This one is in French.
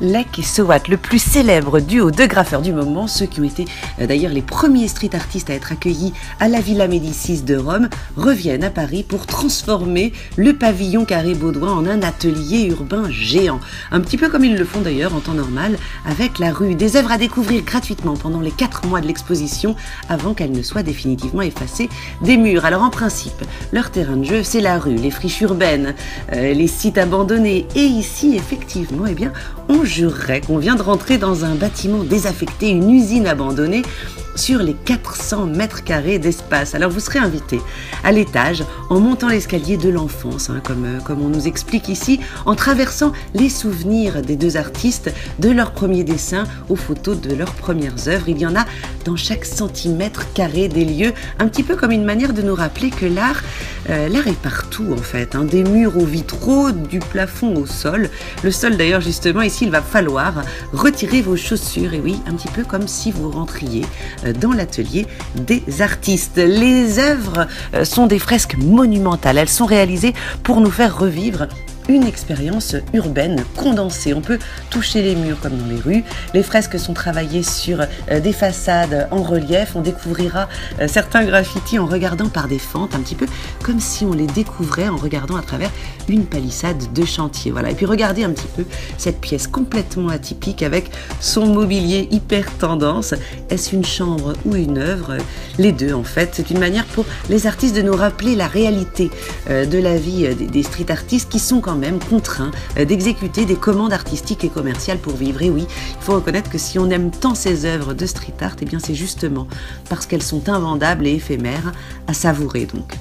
Lek et Sowat, le plus célèbre duo de graffeurs du moment, ceux qui ont été d'ailleurs les premiers street artistes à être accueillis à la Villa Médicis de Rome, reviennent à Paris pour transformer le pavillon Carré Baudouin en un atelier urbain géant. Un petit peu comme ils le font d'ailleurs en temps normal avec la rue. Des œuvres à découvrir gratuitement pendant les 4 mois de l'exposition avant qu'elle ne soit définitivement effacée des murs. Alors en principe, leur terrain de jeu, c'est la rue, les friches urbaines, les sites abandonnés. Et ici, effectivement, eh bien, on jurerait qu'on vient de rentrer dans un bâtiment désaffecté, une usine abandonnée sur les 400 mètres carrés d'espace. Alors vous serez invité à l'étage en montant l'escalier de l'enfance, comme on nous explique ici, en traversant les souvenirs des deux artistes, de leurs premiers dessins aux photos de leurs premières œuvres. Il y en a dans chaque centimètre carré des lieux, un petit peu comme une manière de nous rappeler que l'art est partout en fait, des murs aux vitraux, du plafond au sol. Le sol d'ailleurs justement ici, il va falloir retirer vos chaussures, et oui, un petit peu comme si vous rentriez dans l'atelier des artistes. Les œuvres sont des fresques monumentales. Elles sont réalisées pour nous faire revivre une expérience urbaine condensée. On peut toucher les murs comme dans les rues. Les fresques sont travaillées sur des façades en relief. On découvrira certains graffitis en regardant par des fentes, un petit peu comme si on les découvrait en regardant à travers une palissade de chantier. Voilà. Et puis regardez un petit peu cette pièce complètement atypique avec son mobilier hyper tendance. Est-ce une chambre ou une œuvre? Les deux en fait. C'est une manière pour les artistes de nous rappeler la réalité de la vie des street artistes qui sont quand même contraints d'exécuter des commandes artistiques et commerciales pour vivre. Et oui, il faut reconnaître que si on aime tant ces œuvres de street art, eh bien c'est justement parce qu'elles sont invendables et éphémères à savourer donc.